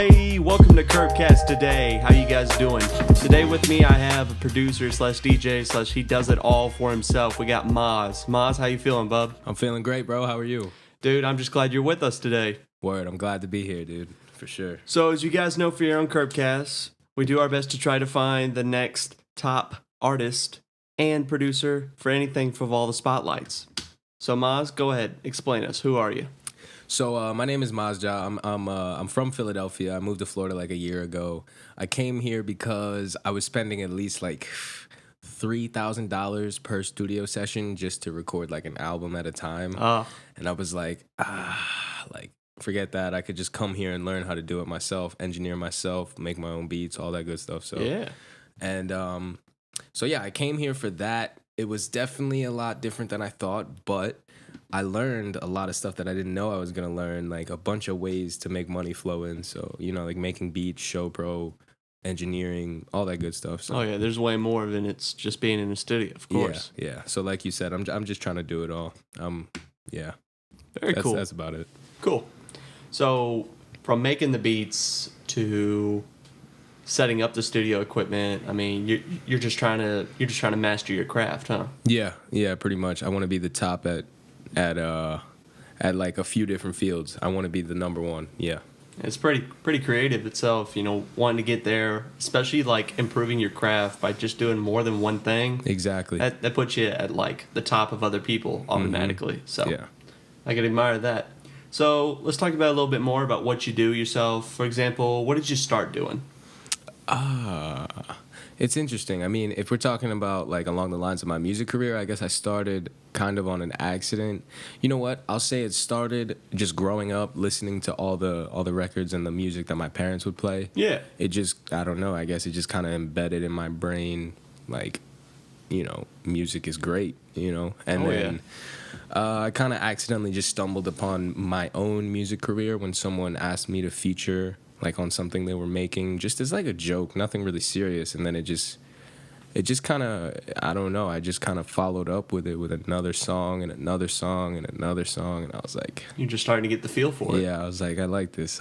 Hey, welcome to KirbKast today. How you guys doing? Today with me I have a producer slash DJ slash he does it all for himself. We got Moz. Moz, how you feeling, bub? I'm feeling great, bro. How are you? Dude, I'm just glad you're with us today. Word, I'm glad to be here, dude. For sure. So as you guys know for your own KirbKast, we do our best to try to find the next top artist and producer for anything for all the spotlights. So Moz, go ahead, explain us. Who are you? So my name is Mozjah. I'm from Philadelphia. I moved to Florida like a year ago. I came here because I was spending at least like $3,000 per studio session just to record like an album at a time. And I was like, forget that. I could just come here and learn how to do it myself, engineer myself, make my own beats, all that good stuff. So yeah. And so yeah, I came here for that. It was definitely a lot different than I thought, but I learned a lot of stuff that I didn't know I was going to learn, like a bunch of ways to make money flow in. So, you know, like making beats, show pro, engineering, all that good stuff. So, Oh, yeah, there's way more than it's just being in the studio, of course. Yeah. So like you said, I'm just trying to do it all. Yeah. Very cool. That's about it. Cool. So from making the beats to setting up the studio equipment, I mean, you're just trying to master your craft, huh? Yeah, pretty much. I want to be the top at like a few different fields. I want to be the number one. Yeah. It's pretty creative itself, you know, wanting to get there, especially like improving your craft by just doing more than one thing. Exactly. That puts you at like the top of other people automatically. Mm-hmm. So yeah. I can admire that. So let's talk about a little bit more about what you do yourself. For example, what did you start doing? It's interesting. I mean, if we're talking about like along the lines of my music career, I guess I started kind of on an accident. You know what? I'll say it started just growing up, listening to all the records and the music that my parents would play. Yeah. It just, I don't know, I guess it just kind of embedded in my brain, like, you know, music is great, you know? And then I kind of accidentally just stumbled upon my own music career when someone asked me to feature like on something they were making, just as like a joke, nothing really serious. And then it just kind of, I don't know, I just kind of followed up with it with another song and another song and another song. And I was like, you're just starting to get the feel for it. Yeah, I was like, I like this.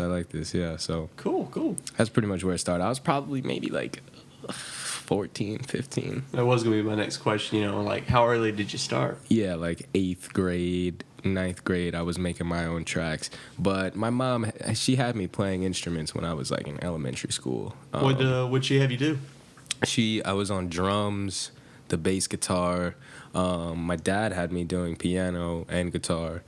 Yeah, so. Cool. That's pretty much where it started. I was probably maybe like 14, 15. That was going to be my next question, you know, like how early did you start? Yeah, like 8th grade, 9th grade, I was making my own tracks. But my mom, she had me playing instruments when I was like in elementary school. What'd she have you do? I was on drums, the bass guitar. My dad had me doing piano and guitar.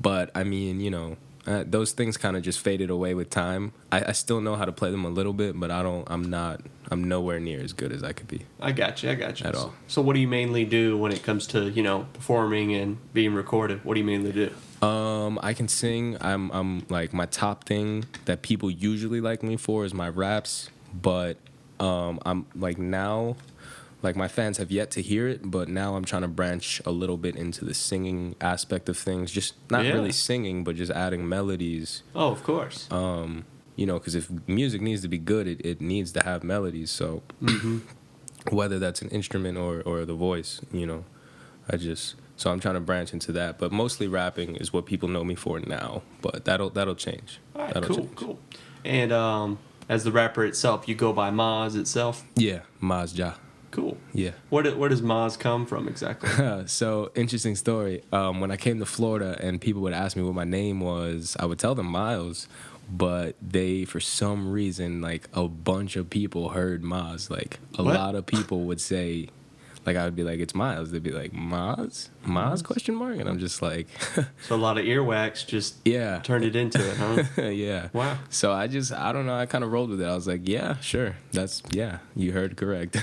But I mean, you know, those things kind of just faded away with time. I still know how to play them a little bit, but I'm nowhere near as good as I could be. I got you. At all. So what do you mainly do when it comes to, you know, performing and being recorded? What do you mainly do? I can sing. I'm like, my top thing that people usually like me for is my raps, but I'm like now, like my fans have yet to hear it, but now I'm trying to branch a little bit into the singing aspect of things. Just not really singing, but just adding melodies. Oh, of course. You know, because if music needs to be good, it needs to have melodies. So whether that's an instrument or the voice, you know, so I'm trying to branch into that. But mostly rapping is what people know me for now. But that'll change. All right, cool. And as the rapper itself, you go by Moz itself? Yeah, Mozjah. Cool. Yeah. Where does Moz come from exactly? So, interesting story. When I came to Florida and people would ask me what my name was, I would tell them Miles, but they, for some reason, like a bunch of people heard Moz. Like a lot of people would say, like I would be like, it's Miles. They'd be like, Moz? Question mark? And I'm just like... So a lot of earwax just turned it into it, huh? Yeah. Wow. So I don't know, I kind of rolled with it. I was like, yeah, sure. You heard correct.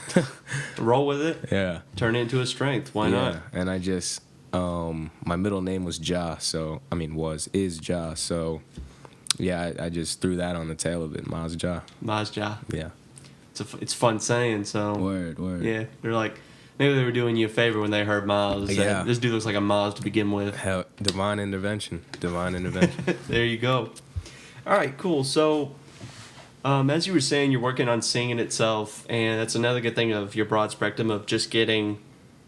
Roll with it. Yeah. Turn it into a strength. Why not? And I just, my middle name was Jah, is Jah. So, yeah, I just threw that on the tail of it, Mozjah. Mozjah. Yeah. It's fun saying, so. Word. Yeah, they're like... Maybe they were doing you a favor when they heard Moz. Yeah. This dude looks like a Moz to begin with. Hell, divine intervention. There you go. All right, cool. So, as you were saying, you're working on singing itself, and that's another good thing of your broad spectrum of just getting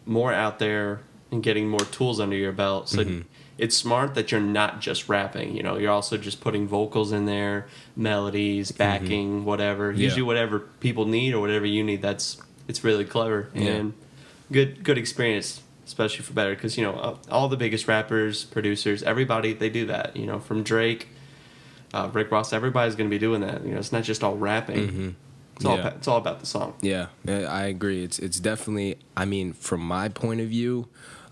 more out there and getting more tools under your belt. So, it's smart that you're not just rapping. You know, you're also just putting vocals in there, melodies, backing, whatever. Yeah. Usually, whatever people need or whatever you need. It's really clever and good experience, especially for better. Because all the biggest rappers, producers, everybody they do that. You know, from Drake, Rick Ross, everybody's going to be doing that. You know, it's not just all rapping. It's all about the song. Yeah, I agree. It's definitely. I mean, from my point of view,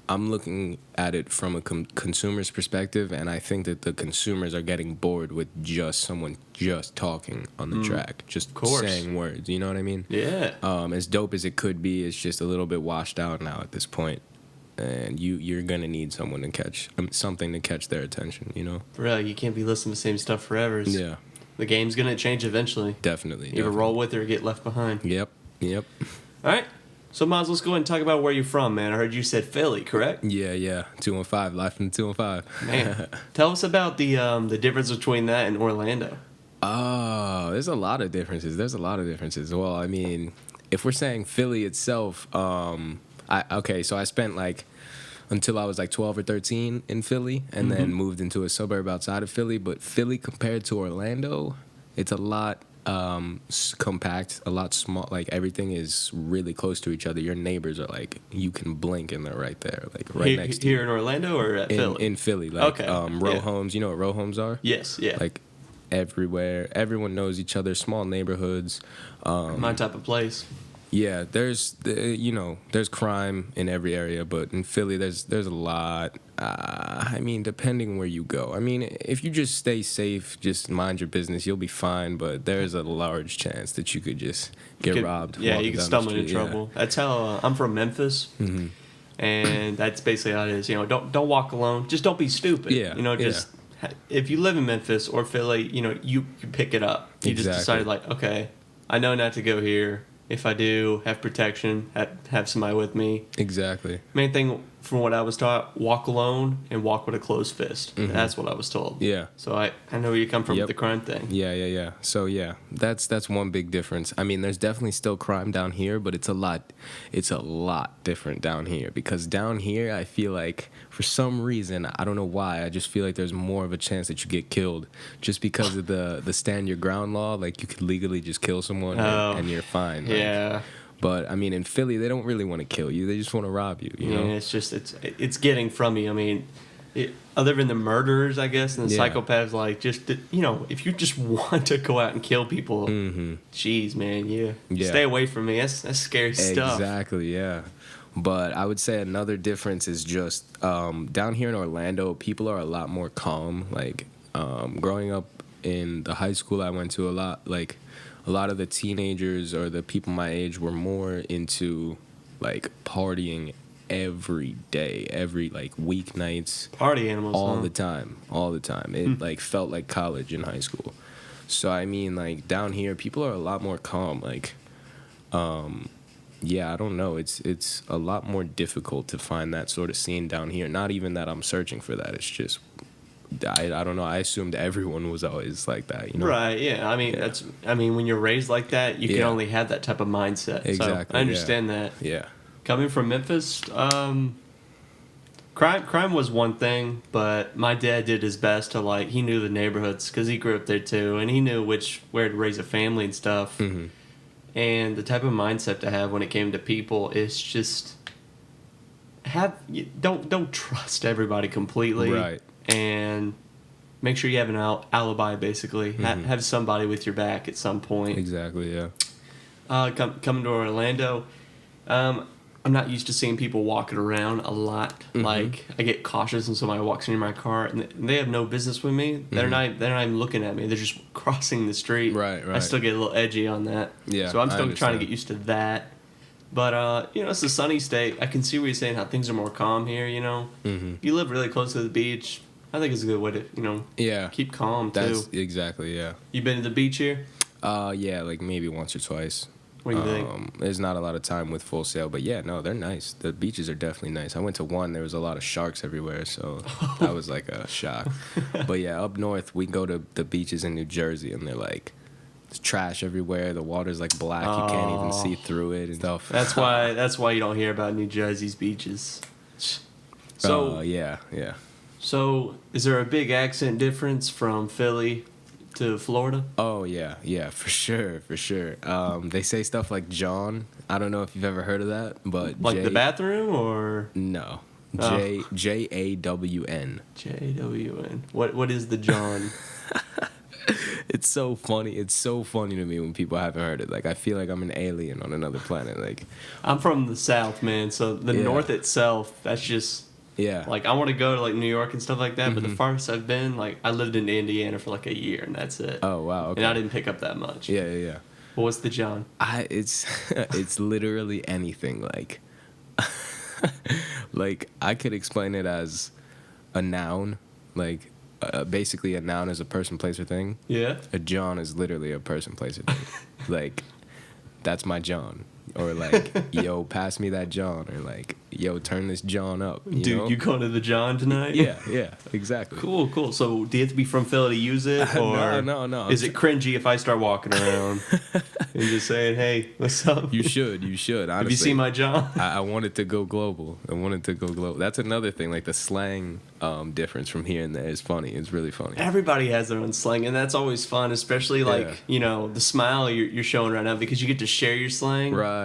I'm looking at it from a consumer's perspective, and I think that the consumers are getting bored with just someone just talking on the track, just saying words. You know what I mean? Yeah. As dope as it could be, it's just a little bit washed out now at this point, and you're gonna need someone to catch something to catch their attention. You know? Really, you can't be listening to the same stuff forever. Yeah. The game's gonna change eventually. Definitely. Either roll with it or get left behind. Yep. All right. So, Maz, let's go ahead and talk about where you're from, man. I heard you said Philly, correct? Yeah. 215, live from 215. Man, tell us about the difference between that and Orlando. Oh, there's a lot of differences. Well, I mean, if we're saying Philly itself, so I spent until I was 12 or 13 in Philly, and then moved into a suburb outside of Philly. But Philly compared to Orlando, it's a lot compact, a lot small. Everything is really close to each other. Your neighbors are you can blink and they're right there, next to you. Here in Orlando or at Philly? In Philly, row homes. You know what row homes are? Yes, yeah. Everywhere, everyone knows each other. Small neighborhoods. My type of place. Yeah, there's crime in every area, but in Philly there's a lot. I mean, depending where you go. I mean, if you just stay safe, just mind your business, you'll be fine. But there's a large chance that you could just get robbed. Yeah, you could stumble into trouble. That's how I'm from Memphis, and that's basically how it is. You know, don't walk alone. Just don't be stupid. Yeah, if you live in Memphis or Philly, you pick it up. You just decided okay, I know not to go here. If I do, have protection, have somebody with me. Exactly. Main thing from what I was taught, walk alone and walk with a closed fist. That's what I was told. Yeah. So I know where you come from with the crime thing. Yeah. So that's one big difference. I mean, there's definitely still crime down here, but it's a lot different down here, because down here I feel for some reason, I don't know why, I just feel there's more of a chance that you get killed just because of the stand your ground law. You could legally just kill someone and you're fine. Yeah. But I mean, in Philly, they don't really want to kill you; they just want to rob you. You know, it's getting from you. I mean, other than the murderers, I guess, and the psychopaths, if you just want to go out and kill people, geez, man, stay away from me. That's scary stuff. Exactly, yeah. But I would say another difference is just down here in Orlando, people are a lot more calm. Growing up in the high school I went to, a lot of the teenagers or the people my age were more into partying every day, every weeknights, party animals, all the time. It felt like college in high school. So I mean, down here, people are a lot more calm. I don't know. It's a lot more difficult to find that sort of scene down here. Not even that I'm searching for that. It's just I don't know. I assumed everyone was always like that, Right, yeah. I mean, when you're raised like that, you can only have that type of mindset. Exactly. So I understand that. Yeah. Coming from Memphis, crime was one thing, but my dad did his best to he knew the neighborhoods because he grew up there too, and he knew where to raise a family and stuff. Mm-hmm. And the type of mindset to have when it came to people is just don't trust everybody completely. Right. And make sure you have an alibi, basically. Have somebody with your back at some point. Exactly, yeah. Coming to Orlando, I'm not used to seeing people walking around a lot. Mm-hmm. I get cautious when somebody walks near my car, and they have no business with me. They're not even looking at me. They're just crossing the street. Right. I still get a little edgy on that. Yeah, so I'm still trying to get used to that. But, it's a sunny state. I can see where you're saying how things are more calm here, Mm-hmm. If you live really close to the beach, I think it's a good way to, keep calm, too. Exactly, yeah. You been to the beach here? Yeah, maybe once or twice. What do you think? There's not a lot of time with Full Sail, but yeah, no, they're nice. The beaches are definitely nice. I went to one, there was a lot of sharks everywhere, so that was a shock. But yeah, up north, we go to the beaches in New Jersey, and they're there's trash everywhere. The water's black. You can't even see through it and stuff. That's why you don't hear about New Jersey's beaches. So yeah. So, is there a big accent difference from Philly to Florida? Oh yeah, for sure. They say stuff like John. I don't know if you've ever heard of that, but Like the bathroom or no, Oh. Jawn. JWN? What is the John? It's so funny. It's so funny to me when people haven't heard it. Like I feel like I'm an alien on another planet. Like I'm from the South, man. So the Yeah. North itself, that's just yeah, like I want to go to like New York and stuff like that. But the farthest I've been, like I lived in Indiana for like a year, and that's it. oh wow, okay. And I didn't pick up that much. Yeah. But what's the John? It's it's literally anything. Like I could explain it as a noun. Like basically a noun is a person, place, or thing. Yeah. A John is literally a person, place, or thing. Like that's my John. Or like, yo, pass me that John. Or like, yo, turn this John up. Dude, know? you going to the John tonight? Yeah, exactly. Cool. So do you have to be from Philly to use it? Or No. Is it cringy if I start walking around and just saying, hey, what's up? You should. Honestly. Have you seen my John? I wanted to go global. That's another thing. Like the slang difference from here and there is funny. It's really funny. Everybody has their own slang, and that's always fun, especially like, Yeah. the smile you're showing right now because you get to share your slang. Right.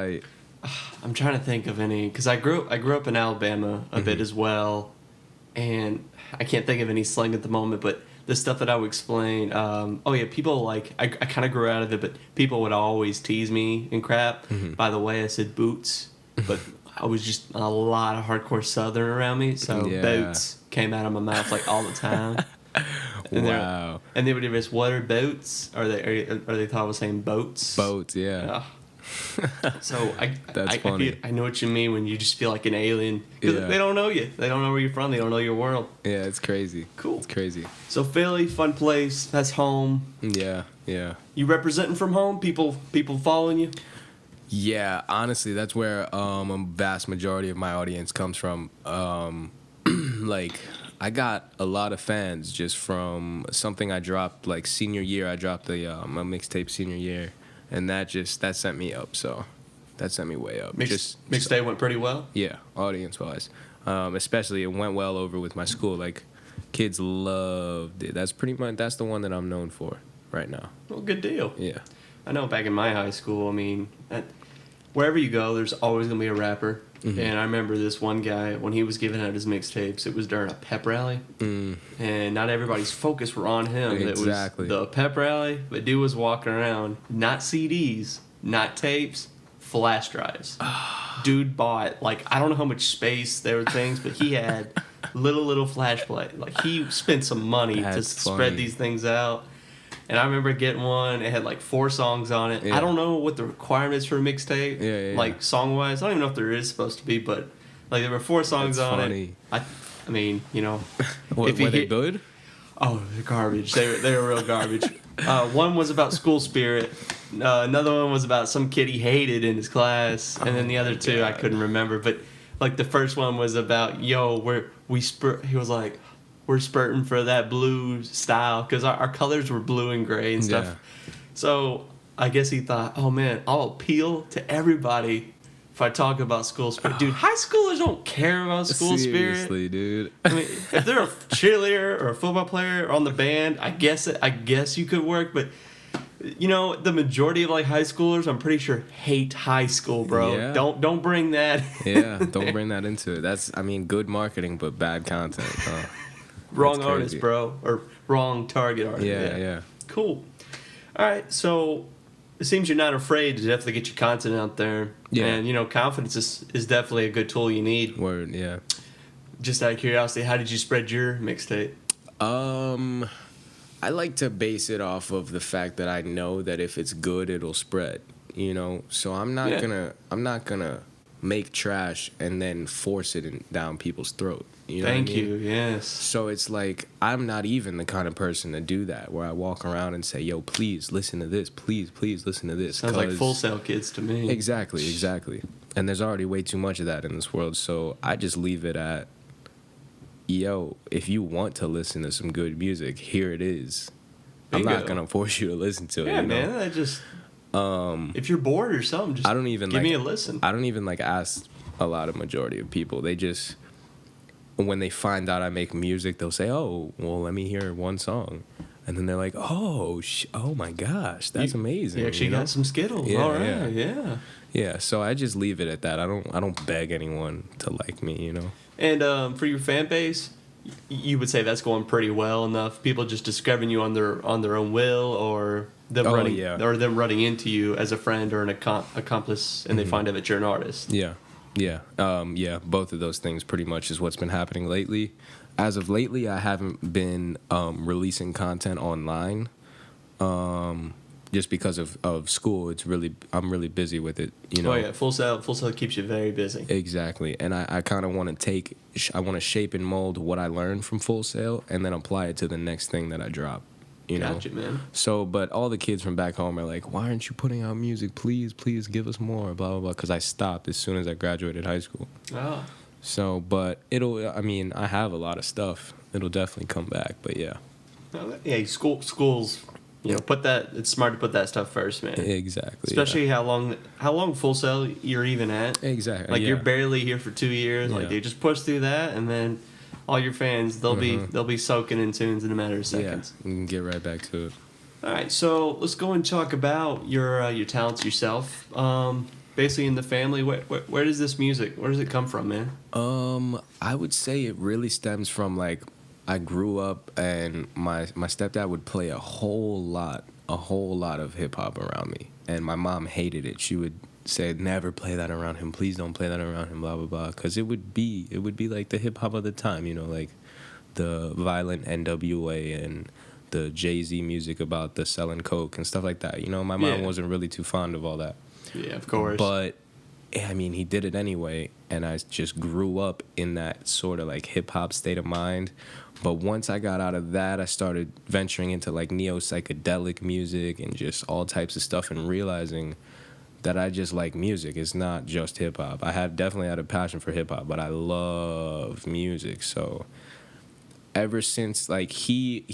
I'm trying to think of any because I grew up in Alabama a bit as well, and I can't think of any slang at the moment. But the stuff that I would explain, people like I kind of grew out of it, but people would always tease me and crap. By the way, I said boots, but I was just a lot of hardcore Southern around me, so Yeah. boots came out of my mouth like all the time. And Wow. and they would ask, "What are boats?" Or they thought I was saying boats. Boats, yeah. Ugh. So That's funny. I know what you mean when you just feel like an alien because Yeah. they don't know you. They don't know where you're from. They don't know your world. Yeah, it's crazy. Cool. It's crazy. So Philly, fun place. That's home. Yeah. You representing from home? People following you? Yeah, honestly, that's where a vast majority of my audience comes from. Like, I got a lot of fans just from something I dropped, like, senior year. I dropped my mixtape senior year, and that sent me up, so that sent me way up. Mixtape went pretty well. Yeah, audience-wise. Especially, it went well over with my school. Like, kids loved it. That's the one that I'm known for right now. Well, good deal. Yeah. I know back in my high school, I mean, wherever you go, there's always going to be a rapper. And I remember this one guy, when he was giving out his mixtapes, it was during a pep rally. And not everybody's focus were on him. Exactly. It was the pep rally, but dude was walking around, not CDs, not tapes, flash drives. Dude bought, like, I don't know how much space there were things, but he had little flash play. Like, he spent some money to That's spread funny. these things out. And I remember getting one. It had like 4 songs on it. Yeah. I don't know what the requirements for a mixtape, Yeah. like song wise. I don't even know if there is supposed to be, but like there were 4 songs That's on funny. it. I mean, Were if you they hear- good? Oh, they're garbage. They were real garbage. One was about school spirit. Another one was about some kid he hated in his class, and then the other 2 I couldn't remember. But like the first one was about he was like, we're spurting for that blue style because our colors were blue and gray and stuff. Yeah. So I guess he thought, oh man, I'll appeal to everybody if I talk about school spirit. Dude, high schoolers don't care about school spirit. Seriously, dude. I mean, if they're a cheerleader or a football player or on the band, I guess you could work. But the majority of like high schoolers, I'm pretty sure hate high school, bro. Yeah. Don't bring that. Yeah, don't bring that into it. That's, good marketing, but bad content. Wrong That's artist, crazy. bro, or wrong target artist. Yeah. Cool. All right, so it seems you're not afraid to definitely get your content out there. Yeah. And confidence is definitely a good tool you need. Word, yeah. Just out of curiosity, how did you spread your mixtape? I like to base it off of the fact that I know that if it's good, it'll spread. So I'm not gonna make trash and then force it down people's throat. You know Thank what I mean? you. Yes. So it's like I'm not even the kind of person to do that, where I walk around and say, "Yo, please listen to this. Please listen to this." Sounds like Full Sail Kids to me. Exactly. And there's already way too much of that in this world, so I just leave it at, yo, if you want to listen to some good music, here it is. I'm Bingo. not gonna force you to listen to it. Yeah, you know? man. I just if you're bored or something, just I don't even give me a listen. I don't even ask a lot of majority of people. They just when they find out I make music, they'll say, "Oh, well, let me hear one song," and then they're like, "Oh, oh my gosh, that's amazing!" You actually got some skittles. Yeah, All right, yeah. Yeah, so I just leave it at that. I don't beg anyone to like me, you know. And for your fan base, you would say that's going pretty well enough. People just discovering you on their own will, or them them running into you as a friend or an accomplice, and they find out that you're an artist. Yeah, yeah. Both of those things pretty much is what's been happening lately. As of lately, I haven't been releasing content online. Just because of school, I'm really busy with it, you know. Oh yeah, Full Sail keeps you very busy. Exactly, and I kind of want to shape and mold what I learned from Full Sail and then apply it to the next thing that I drop, you know. Gotcha, man. So, but all the kids from back home are like, "Why aren't you putting out music? Please give us more." Blah blah blah. Because I stopped as soon as I graduated high school. Oh. So, but I have a lot of stuff. It'll definitely come back. But yeah. Yeah, schools. You know, it's smart to put that stuff first, man. Exactly. Especially how long Full Sail you're even at. Exactly. Like you're barely here for 2 years. Yeah. Like you just push through that, and then all your fans they'll be soaking in tunes in a matter of seconds. Yeah, you can get right back to it. All right, so let's go and talk about your talents yourself. Basically, in the family, where does this music? Where does it come from, man? I would say it really stems from like I grew up and my stepdad would play a whole lot of hip hop around me, and my mom hated it. She would say, "Never play that around him. Please don't play that around him." Blah blah blah. Because it would be like the hip hop of the time, you know, like the violent NWA and the Jay-Z music about the selling coke and stuff like that. You know, my mom wasn't really too fond of all that. Yeah, of course. But I mean, he did it anyway, and I just grew up in that sort of like hip hop state of mind. But once I got out of that, I started venturing into like neo-psychedelic music and just all types of stuff, and realizing that I just like music. It's not just hip hop. I have definitely had a passion for hip hop, but I love music. So ever since like he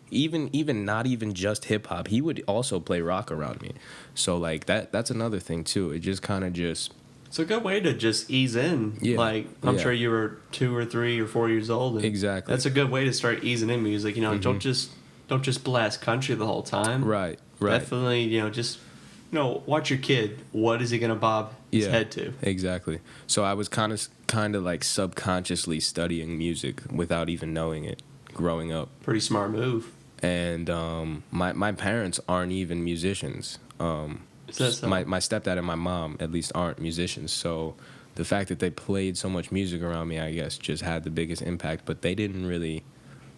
even not even just hip hop, he would also play rock around me. So like that's another thing too. It just kind of just. It's a good way to just ease in. Yeah. Like, I'm sure you were 2 or 3 or 4 years old. And exactly. That's a good way to start easing in music. You know, don't just blast country the whole time. Right. Definitely, you know, just, you know, watch your kid. What is he going to bob his head to? Exactly. So I was kind of like subconsciously studying music without even knowing it growing up. Pretty smart move. And my parents aren't even musicians. So? My stepdad and my mom at least aren't musicians, so the fact that they played so much music around me, I guess, just had the biggest impact. But they didn't really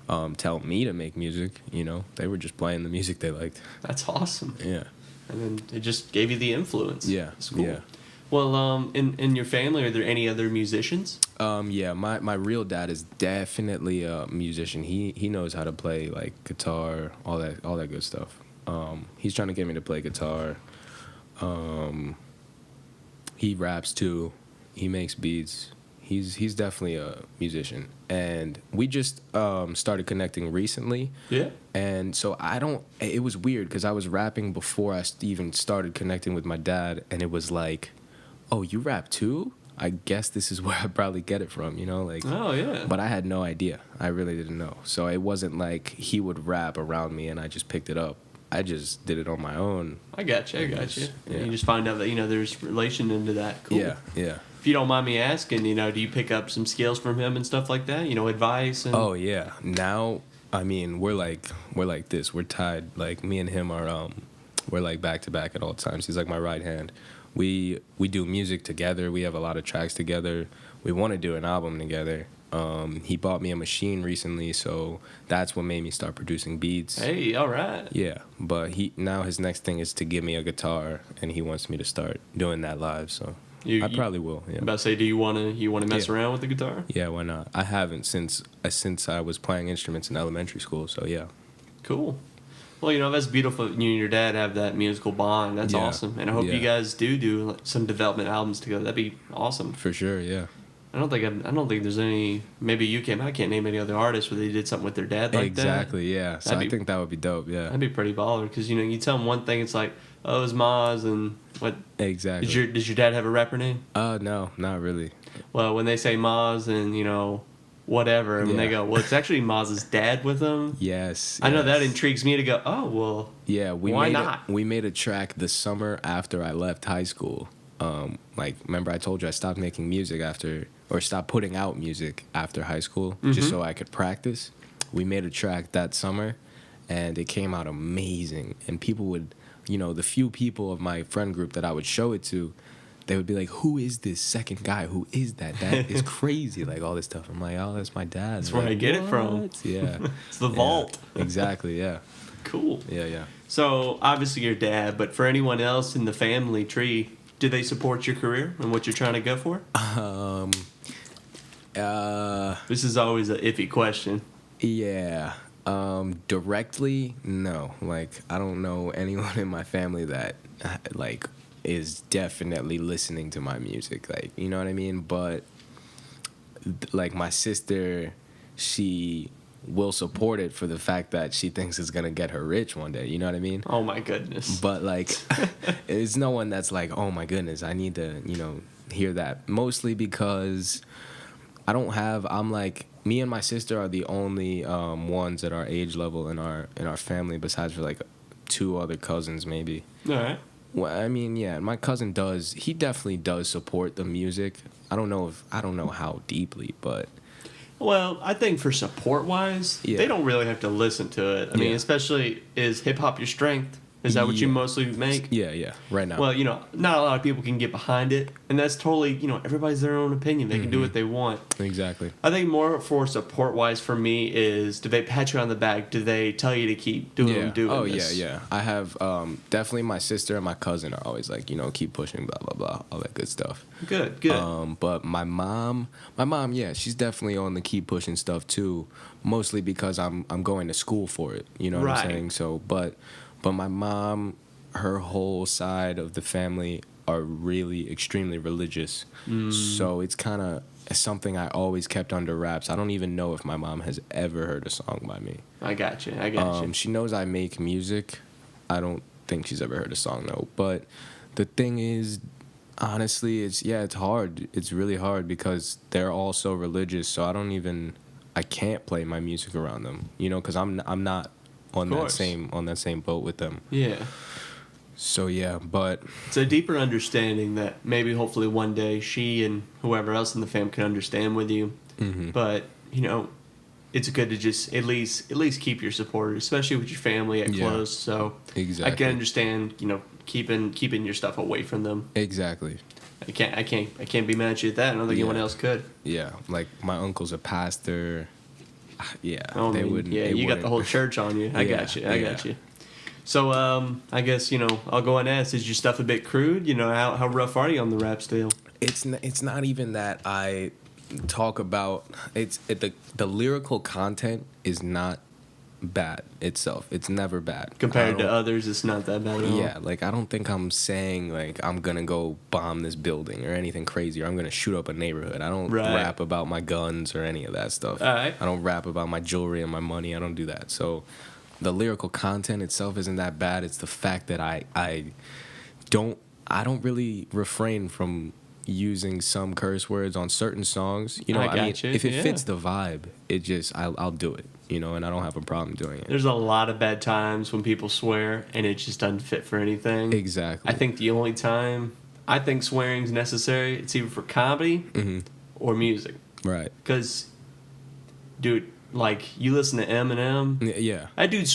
tell me to make music, you know. They were just playing the music they liked. That's awesome. Yeah. And then it just gave you the influence. Yeah. It's cool. Yeah. Well, in your family, are there any other musicians? Yeah, my real dad is definitely a musician. He knows how to play like guitar, all that good stuff. He's trying to get me to play guitar. He raps too. He makes beats. He's definitely a musician, and we just started connecting recently. Yeah. And so it was weird because I was rapping before I even started connecting with my dad, and it was like, "Oh, you rap too? I guess this is where I probably get it from," you know, like. Oh yeah. But I had no idea. I really didn't know. So it wasn't like he would rap around me and I just picked it up. I just did it on my own. I got you. Yeah. You just find out that, you know, there's relation into that. Cool. Yeah. If you don't mind me asking, you know, do you pick up some skills from him and stuff like that? You know, advice and. Oh yeah. Now, I mean, we're like this. We're tied. Like me and him are we're like back to back at all times. He's like my right hand. We do music together. We have a lot of tracks together. We want to do an album together. He bought me a machine recently, so that's what made me start producing beats. Hey, all right. Yeah, but now his next thing is to give me a guitar, and he wants me to start doing that live. So I probably will. Yeah. I'm about to say, do you want to mess around with the guitar? Yeah, why not? I haven't since I was playing instruments in elementary school. So yeah. Cool. Well, you know, that's beautiful. You and your dad have that musical bond. That's awesome, and I hope you guys do like, some development albums together. That'd be awesome. For sure. Yeah. I don't think there's any. Maybe you I can't name any other artists where they did something with their dad like that. Exactly. Yeah. So I think that would be dope. Yeah. That'd be pretty baller because, you know, you tell them one thing, it's like, oh, it's Moz, and what? Exactly. Does your dad have a rapper name? No, not really. Well, when they say Moz, and, you know, whatever. And when they Yeah. go, well, it's actually Moz's dad with him. Yes. I know that yes. intrigues me to go, oh, well, Yeah, why not? We made a track the summer after I left high school. Like, remember I told you I stopped making music or stopped putting out music after high school just so I could practice. We made a track that summer, and it came out amazing. And people would, the few people of my friend group that I would show it to, they would be like, who is this second guy? Who is that? That is crazy. Like, all this stuff. I'm like, oh, that's my dad. That's where like, I get it from. "What?" Yeah. It's the Yeah, vault. Exactly, yeah. Cool. Yeah. So, obviously, your dad, but for anyone else in the family tree, do they support your career and what you're trying to go for? This is always an iffy question. Yeah. Directly, no. Like, I don't know anyone in my family that, like, is definitely listening to my music. Like, you know what I mean? But, like, my sister, she will support it for the fact that she thinks it's gonna get her rich one day. You know what I mean? Oh, my goodness. But, like, it's no one that's like, oh, my goodness, I need to, hear that. Mostly because I'm like, me and my sister are the only ones at our age level in our family, besides for like 2 other cousins maybe. All right. Well, I mean, yeah, my cousin he definitely does support the music. I don't know how deeply, but Well, I think for support-wise, Yeah. they don't really have to listen to it. I mean, Yeah. especially, is hip-hop your strength? Is that what you Yeah. mostly make? yeah, right now. Well, not a lot of people can get behind it, and that's totally, everybody's their own opinion. They can do what they want. Exactly. I think more for support-wise for me is, do they pat you on the back? Do they tell you to keep doing this? Yeah. I have definitely my sister and my cousin are always like, keep pushing, blah blah blah, all that good stuff. Good. But my mom, yeah, she's definitely on the keep pushing stuff too, mostly because I'm going to school for it. You know what Right. I'm saying? So, but my mom, her whole side of the family are really extremely religious. So it's kind of something I always kept under wraps. I don't even know if my mom has ever heard a song by me. I got you. She knows I make music. I don't think she's ever heard a song though. But the thing is, honestly, it's hard. It's really hard because they're all so religious. So I can't play my music around them. Because I'm not on that same boat with them. Yeah. So yeah, but It's a deeper understanding that maybe hopefully one day she and whoever else in the fam can understand with you. But, it's good to just at least keep your support, especially with your family at Yeah. close. So Exactly. I can understand, keeping your stuff away from them. exactly. I can't be mad at you at that. I don't think anyone Yeah. else could. Yeah, like my uncle's a pastor. Yeah, Oh, they man, wouldn't. yeah, they you got wouldn't. the whole church on you. I Yeah, got yeah. you. So, I guess, I'll go and ask, is your stuff a bit crude? How rough are you on the rap still? It's not even that I talk about. The lyrical content is not bad itself. It's never bad Compared to I don't- others, it's not that bad at all. Yeah, like I don't think I'm saying like I'm gonna go bomb this building or anything crazy, or I'm gonna shoot up a neighborhood. I don't Right. rap about my guns or any of that stuff. All right. I don't rap about my jewelry and my money. I don't do that. So the lyrical content itself isn't that bad. It's the fact that I don't really refrain from using some curse words on certain songs. I mean, got you, if it yeah. fits the vibe, I'll do it. And I don't have a problem doing it. There's a lot of bad times when people swear and it just doesn't fit for anything. Exactly. I think the only time I think swearing's necessary, it's either for comedy or music. Right. Because, dude, like, you listen to Eminem, Yeah. that dude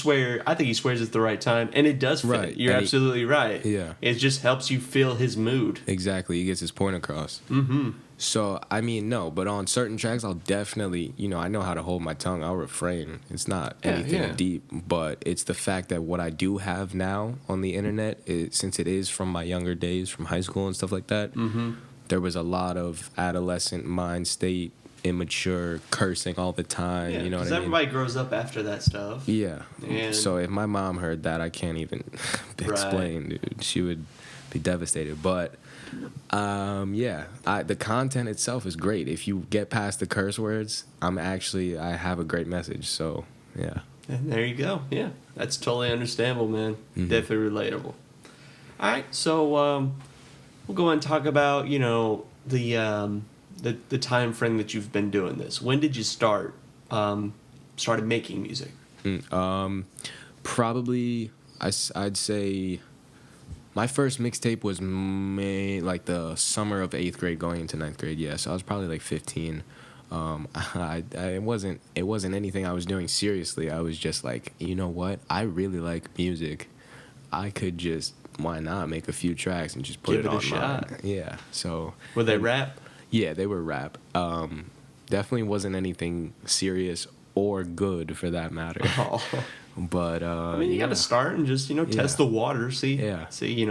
I think he swears at the right time, and it does fit. Right. You're And absolutely right. Yeah. It just helps you feel his mood. Exactly. He gets his point across. Mm-hmm. So, I mean, no, but on certain tracks, I'll definitely, I know how to hold my tongue. I'll refrain. It's not anything deep, but it's the fact that what I do have now on the internet, since it is from my younger days, from high school and stuff like that, there was a lot of adolescent mind state, immature, cursing all the time. Yeah, You know what because I mean? everybody grows up after that stuff. Yeah. And- So if my mom heard that, I can't even explain, dude. She would be devastated. But the content itself is great. If you get past the curse words, I have a great message. So yeah. And there you go. Yeah, that's totally understandable, man. Definitely relatable. All right, so we'll go and talk about the the time frame that you've been doing this. When did you started making music? Probably I'd say my first mixtape was like the summer of 8th grade going into 9th grade. Yeah, so I was probably like 15. It wasn't anything I was doing seriously. I was just like, you know what? I really like music. I could just, why not make a few tracks and just put Give it it a on shot. mine. Yeah. So Were they rap? yeah, they were rap. Definitely wasn't anything serious or good for that matter. Oh. But I mean, you got to start and just, test Yeah. the water, see, Yeah.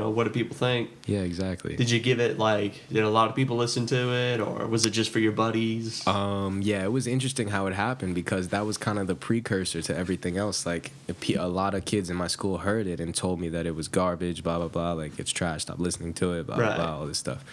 what do people think? Yeah, exactly. Did you give it did a lot of people listen to it, or was it just for your buddies? Yeah, it was interesting how it happened because that was kind of the precursor to everything else. Like, a lot of kids in my school heard it and told me that it was garbage, blah, blah, blah, like, it's trash, stop listening to it, blah, Right. blah, blah, all this stuff.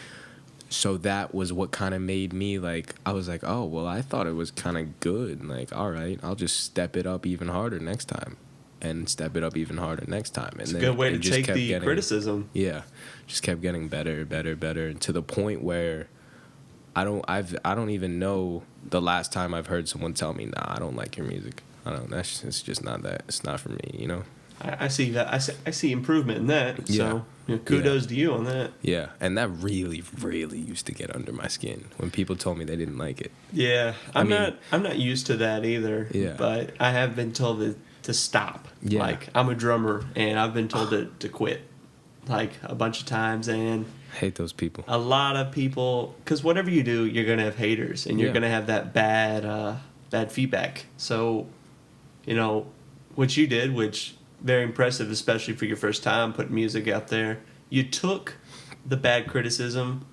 So that was what kind of made me, like, I was like, oh, well, I thought it was kind of good. Like, all right, I'll just step it up even harder next time. And step it up even harder next time. And It's a then good way it to just take kept the criticism. Yeah, just kept getting better, better, better, to the point where I don't even know the last time I've heard someone tell me, nah, I don't like your music. I don't. It's just not that. It's not for me. You know. I see that. I see improvement in that. So kudos to you on that. Yeah, and that really, really used to get under my skin when people told me they didn't like it. Yeah, I'm not used to that either. Yeah. But I have been told to stop. Yeah. Like, I'm a drummer and I've been told to quit, like, a bunch of times, and I hate those people. a lot of people, because whatever you do, you're gonna have haters and you're Yeah. gonna have that bad feedback. So, what you did, which very impressive, especially for your first time putting music out there. You took the bad criticism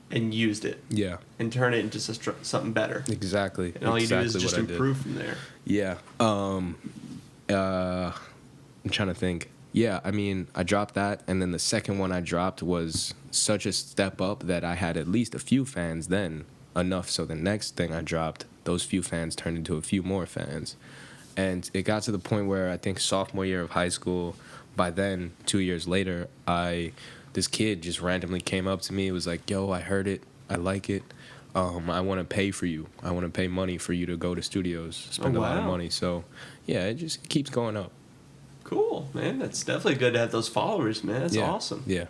and used it Yeah, and turned it into something better. exactly. And all you do is Exactly just what I did. improve from there. Yeah. I'm trying to think. Yeah, I mean, I dropped that, and then the second one I dropped was such a step up that I had at least a few fans then, enough so the next thing I dropped, those few fans turned into a few more fans. And it got to the point where I think sophomore year of high school, by then, 2 years later, this kid just randomly came up to me. It was like, yo, I heard it. I like it. I want to pay for you. I want to pay money for you to go to studios, spend a lot of wow. money. So, yeah, it just keeps going up. Cool, man. That's definitely good to have those followers, man. That's Yeah. awesome. Yeah.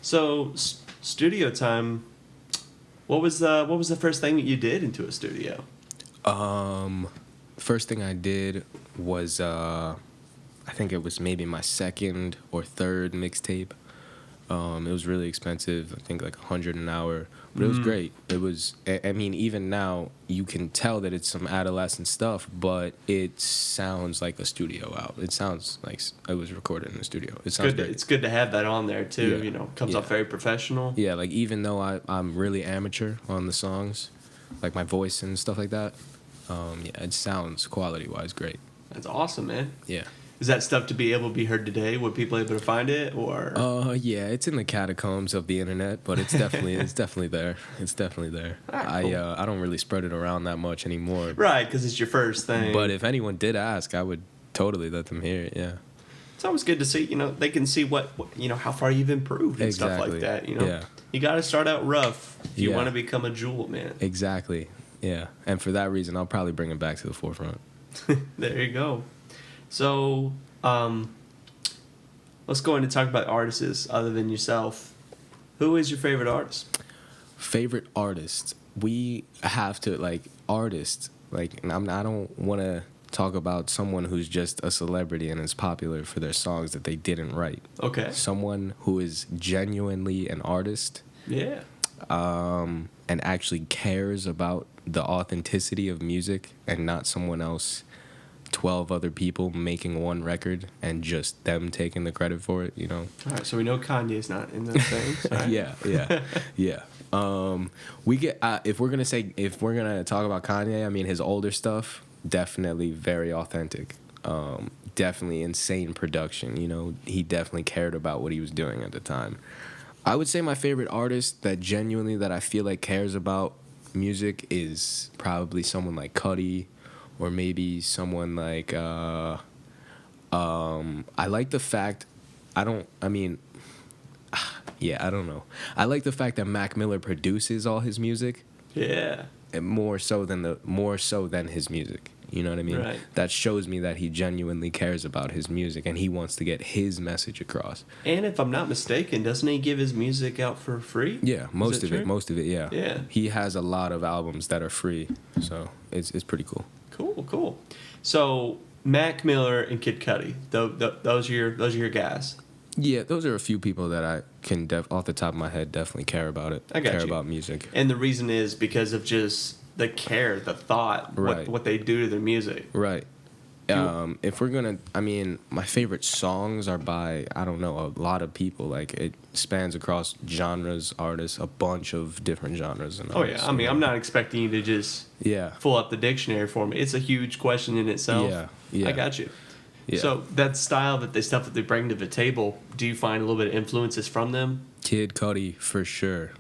So, studio time. What was the first thing that you did into a studio? First thing I did was, I think it was maybe my second or third mixtape. It was really expensive. I think like $100 an hour, but it was great. It was. I mean, even now you can tell that it's some adolescent stuff, but it sounds like a studio out. It sounds like it was recorded in a studio. It sounds great. It's good to have that on there too. Yeah. Comes off very professional. Yeah, like even though I'm really amateur on the songs, like my voice and stuff like that, yeah, it sounds quality-wise great. That's awesome, man. Yeah. Is that stuff to be able to be heard today? Were people able to find it, or? Yeah, it's in the catacombs of the internet, but it's definitely there. It's definitely there. Alright, cool. I don't really spread it around that much anymore. Right, because it's your first thing. But if anyone did ask, I would totally let them hear it. Yeah. It's always good to see. They can see what how far you've improved and stuff like Exactly. that. Yeah. You got to start out rough if you Yeah. want to become a jewel, man. Exactly. Yeah. And for that reason, I'll probably bring it back to the forefront. There you go. So, let's go in and talk about artists other than yourself. Who is your favorite artist? Favorite artist? We have to artists. And I don't want to talk about someone who's just a celebrity and is popular for their songs that they didn't write. Okay. Someone who is genuinely an artist. Yeah. And actually cares about the authenticity of music and not someone else, 12 other people making one record and just them taking the credit for it, All right, so we know Kanye's not in those things, right? Yeah. We get if we're gonna talk about Kanye, I mean his older stuff definitely very authentic. Definitely insane production. He definitely cared about what he was doing at the time. I would say my favorite artist that genuinely that I feel like cares about music is probably someone like Cudi, or maybe someone like I like the fact I don't know. I like the fact that Mac Miller produces all his music. Yeah. And more so than his music. You know what I mean? Right. That shows me that he genuinely cares about his music and he wants to get his message across. And if I'm not mistaken, doesn't he give his music out for free? Yeah, most of it, yeah. Yeah. He has a lot of albums that are free, so it's pretty cool. Cool. So Mac Miller and Kid Cudi, those are your guys. Yeah, those are a few people that I can off the top of my head definitely care about it. I got care you. about music. And the reason is because of just the care, the thought, Right. what they do to their music. Right. If we're gonna, my favorite songs are by, I don't know, a lot of people. Like, it spans across genres, artists, a bunch of different genres. And Oh yeah, I'm not expecting you to just pull up the dictionary for me. It's a huge question in itself. Yeah. I got you. Yeah. So that style, stuff that they bring to the table, do you find a little bit of influences from them? Kid Cudi, for sure.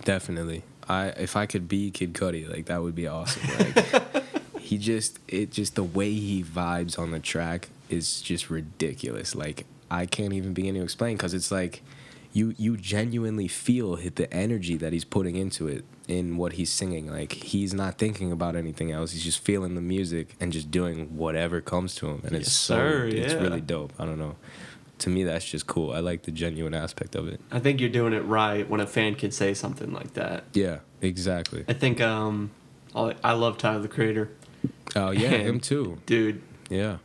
Definitely. If I could be Kid Cudi, like, that would be awesome. Like, the way he vibes on the track is just ridiculous. Like, I can't even begin to explain, because it's like you genuinely feel the energy that he's putting into it in what he's singing. Like, he's not thinking about anything else. He's just feeling the music and just doing whatever comes to him. And it's really dope. I don't know. To me, that's just cool. I like the genuine aspect of it. I think you're doing it right when a fan can say something like that. Yeah, exactly. I think I love Tyler, the Creator. Oh, yeah, him too. Dude. Yeah.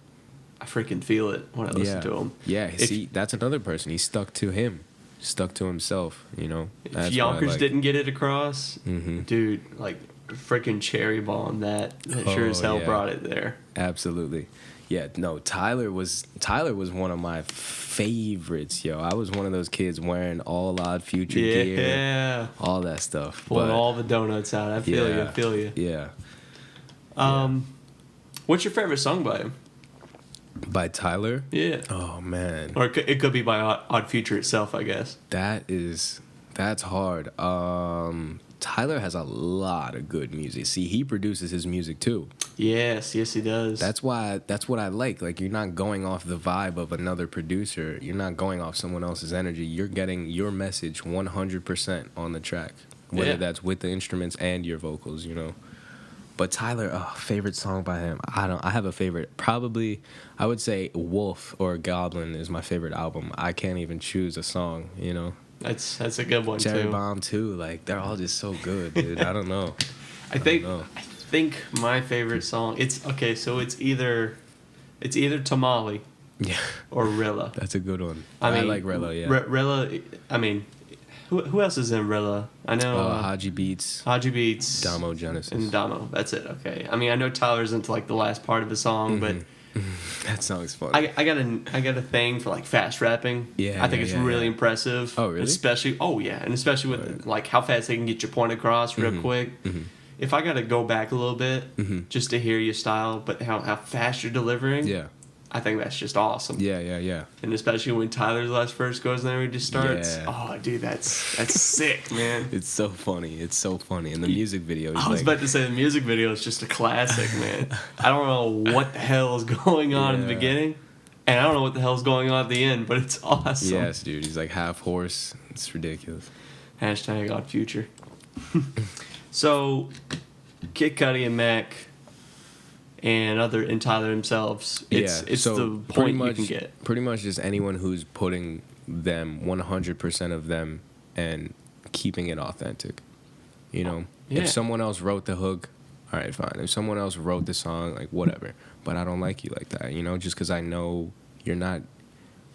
I freaking feel it when I listen to him. Yeah, see, that's another person. He stuck to himself, you know. If Yonkers didn't get it across, dude, like, freaking cherry bomb that sure as hell brought it there. Absolutely. Yeah, no, Tyler was one of my favorites, yo. I was one of those kids wearing all Odd Future gear, all that stuff. Pulling all the donuts out. I feel you. Yeah. What's your favorite song by him? By Tyler? Yeah. Oh, man. Or it could be by Odd Future itself, I guess. That's hard. Tyler has a lot of good music. See, he produces his music too. Yes, he does. That's what I like. Like, you're not going off the vibe of another producer. You're not going off someone else's energy. You're getting your message 100% on the track, whether that's with the instruments and your vocals, you know. But Tyler, favorite song by him. I have a favorite. Probably, I would say Wolf or Goblin is my favorite album. I can't even choose a song, you know. That's a good one Cherry too. Bomb too. Like, they're all just so good, dude. I don't know. I think my favorite song. So it's either Tamale, or Rilla. That's a good one. I like Rilla. Yeah. Rilla. I mean, who else is in Rilla? I know Haji Beats, Damo Genesis, and Damo. That's it. Okay. I mean, I know Tyler's into like the last part of the song, but that song's fun. I got a thing for like fast rapping. Yeah, I think it's really impressive. Oh, really? Especially with like how fast they can get your point across real quick. If I got to go back a little bit just to hear your style, but how fast you're delivering. Yeah. I think that's just awesome. Yeah. And especially when Tyler's last verse goes in there and he just starts. Yeah. Oh, dude, that's sick, man. It's so funny. And the music video is I was about to say the music video is just a classic, man. I don't know what the hell is going on in the beginning, and I don't know what the hell is going on at the end, but it's awesome. Yes, dude. He's like half horse. It's ridiculous. Hashtag Odd Future. So, Kid Cudi and Mac and Tyler themselves, it's so the point you can get. Pretty much just anyone who's putting them 100% of them and keeping it authentic. You know, if someone else wrote the hook, all right, fine. If someone else wrote the song, like, whatever. But I don't like you like that, you know, just because I know you're not.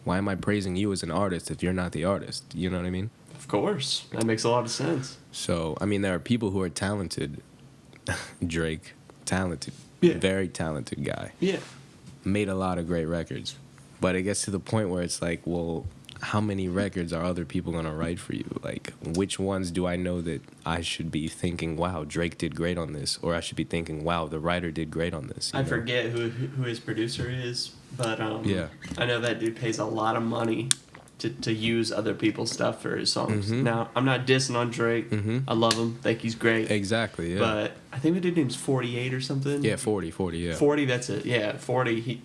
Why am I praising you as an artist if you're not the artist? You know what I mean? Of course. That makes a lot of sense. So, I mean, there are people who are talented. Drake, talented. Yeah. Very talented guy. Yeah. Made a lot of great records. But it gets to the point where it's like, well, how many records are other people going to write for you? Like, which ones do I know that I should be thinking, wow, Drake did great on this? Or I should be thinking, wow, the writer did great on this? I forget who his producer is, but I know that dude pays a lot of money to use other people's stuff for his songs. Now, I'm not dissing on Drake. I love him. Think he's great. Exactly, yeah. But I think the dude name's 48 or something. Yeah, 40, yeah. 40, that's it. Yeah, 40. He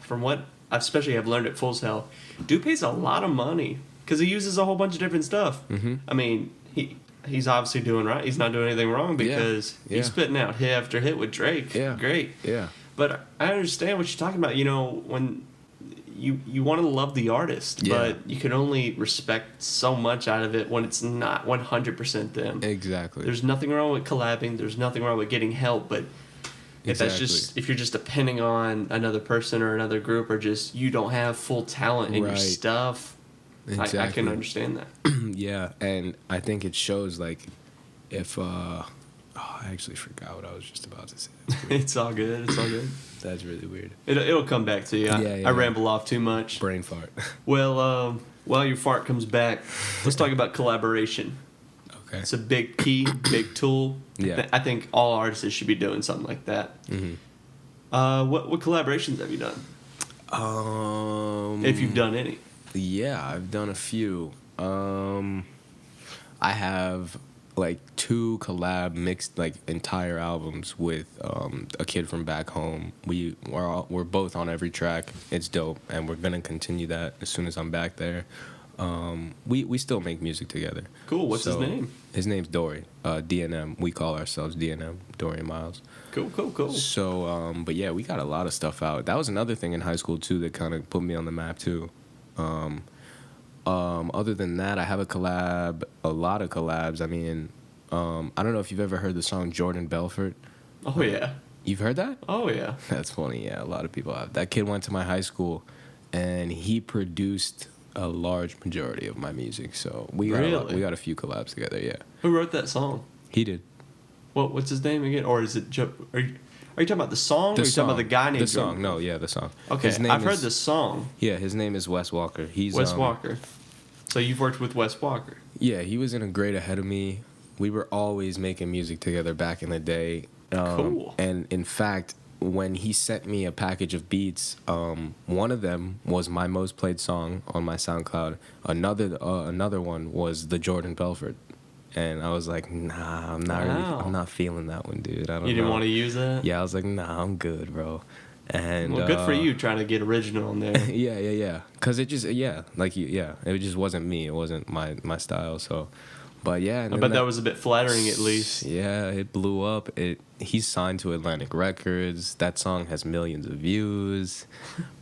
from what especially I've learned at Full Sail, dude pays a lot of money because he uses a whole bunch of different stuff. I mean, he's obviously doing right. He's not doing anything wrong because he's spitting out hit after hit with Drake. Yeah. Great. Yeah. But I understand what you're talking about. You know, when you want to love the artist, but you can only respect so much out of it when it's not 100% them. Exactly. There's nothing wrong with collabing. There's nothing wrong with getting help, but if you're just depending on another person or another group, or just you don't have full talent in your stuff, I can understand that. Yeah, and I think it shows, like, if I actually forgot what I was just about to say. It's all good. It's all good. That's really weird. It'll come back to you. I ramble off too much. Brain fart. Well, while your fart comes back, let's talk about collaboration. Okay. It's a big key, big tool. Yeah. I think all artists should be doing something like that. Mm-hmm. What collaborations have you done? If you've done any. Yeah, I've done a few. I have like 2 collab mixed like entire albums with a kid from back home. We're both on every track. It's dope, and we're gonna continue that as soon as I'm back there. We still make music together. Cool. What's his name? His name's Dory. DNM. We call ourselves DNM. Dory and Miles. Cool. So, but yeah, we got a lot of stuff out. That was another thing in high school too that kind of put me on the map too. Other than that, I have a lot of collabs. I mean, I don't know if you've ever heard the song Jordan Belfort. Oh, yeah. You've heard that? Oh, yeah. That's funny, yeah. A lot of people have. That kid went to my high school, and he produced a large majority of my music. So we got a few collabs together, yeah. Who wrote that song? He did. What's his name again? Or is it... Are you talking about the song, or are you talking about the guy named... The song, no, yeah, the song. Okay, I've heard the song. Yeah, his name is Wes Walker. He's Wes Walker. So you've worked with Wes Walker. Yeah, he was in a grade ahead of me. We were always making music together back in the day. Cool. And in fact, when he sent me a package of beats, one of them was my most played song on my SoundCloud. Another one was the Jordan Belfort. And I was like, nah, I'm not feeling that one, dude. I don't know. You didn't want to use that? Yeah, I was like, nah, I'm good, bro. And well, good for you trying to get original in there. yeah. Cause it just it just wasn't me. It wasn't my style. So, but yeah. I bet that was a bit flattering, at least. Yeah, it blew up. He's signed to Atlantic Records. That song has millions of views.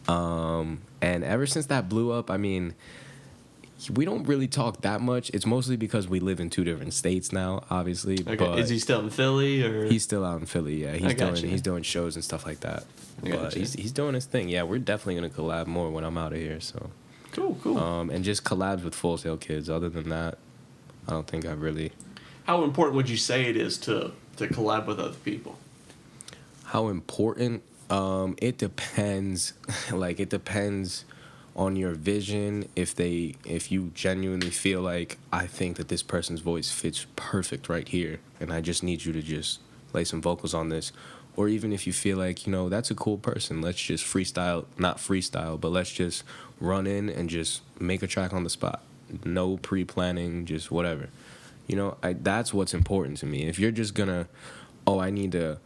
And ever since that blew up, I mean, we don't really talk that much. It's mostly because we live in 2 different states now, obviously. Okay. But is he still in Philly, or? He's still out in Philly, yeah. He's doing shows and stuff like that. But he's doing his thing. Yeah, we're definitely gonna collab more when I'm out of here. So cool. And just collabs with Full Sail Kids. Other than that, I don't think I've really. How important would you say it is to collab with other people? How important? It depends. Like, it depends on your vision. If you genuinely feel like, I think that this person's voice fits perfect right here, and I just need you to just lay some vocals on this. Or even if you feel like, that's a cool person, let's just not freestyle, but let's just run in and just make a track on the spot. No pre-planning, just whatever. That's what's important to me. If you're just gonna, I need to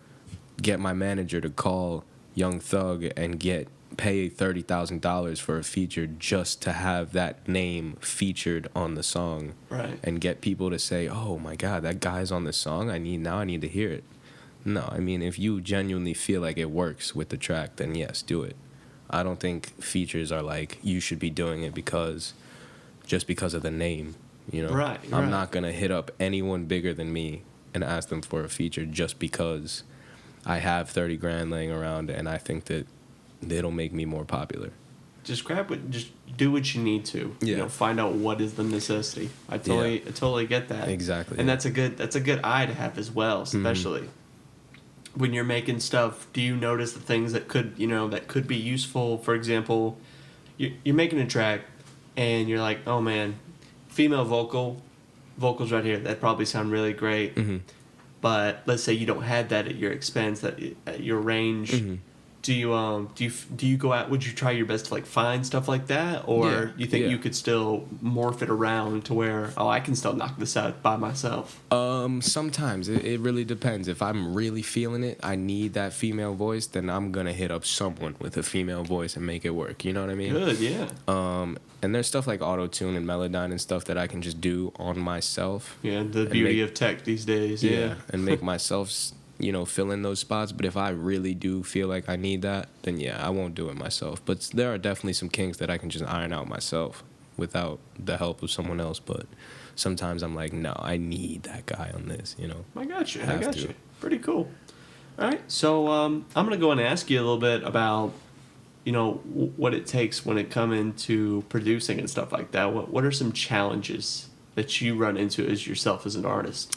get my manager to call Young Thug and pay $30,000 for a feature just to have that name featured on the song. Right. And get people to say, oh my God, that guy's on this song, I need to hear it. No, I mean, if you genuinely feel like it works with the track, then yes, do it. I don't think features are like, you should be doing it just because of the name, Right. I'm not going to hit up anyone bigger than me and ask them for a feature just because I have 30 grand laying around and I think that it'll make me more popular. Just do what you need to. Yeah. Find out what is the necessity. I totally get that. Exactly. And that's a good eye to have as well, especially. When you're making stuff, do you notice the things that could be useful? For example, you're making a track, and you're like, oh man, female vocals right here, that probably sound really great. Mm-hmm. But let's say you don't have that at your expense, at your range. Mm-hmm. do you go out? Would you try your best to like find stuff like that, or Yeah, you think yeah. you could still morph it around to where I can still knock this out by myself? Sometimes it really depends. If I'm really feeling it, I need that female voice, then I'm gonna hit up someone with a female voice and make it work. You know what I mean? Good, yeah. And there's stuff like auto tune and Melodyne and stuff that I can just do on myself. Yeah, the and beauty make- of tech these days. Yeah. and make myself, fill in those spots. But if I really do feel like I need that, then yeah, I won't do it myself. But there are definitely some kinks that I can just iron out myself without the help of someone else. But sometimes I'm like, no, I need that guy on this. I got you. I Have got to. you. Pretty cool. All right, so I'm gonna go and ask you a little bit about, what it takes when it comes into producing and stuff like that. What are some challenges that you run into as yourself as an artist?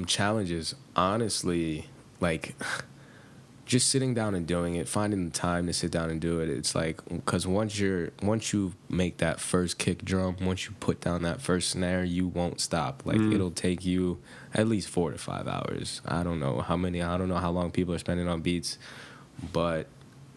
Challenges, honestly, like just sitting down and doing it, finding the time to sit down and do it. It's like, because once you make that first kick drum, once you put down that first snare, you won't stop. Like it'll take you at least 4 to 5 hours. I don't know how long people are spending on beats, but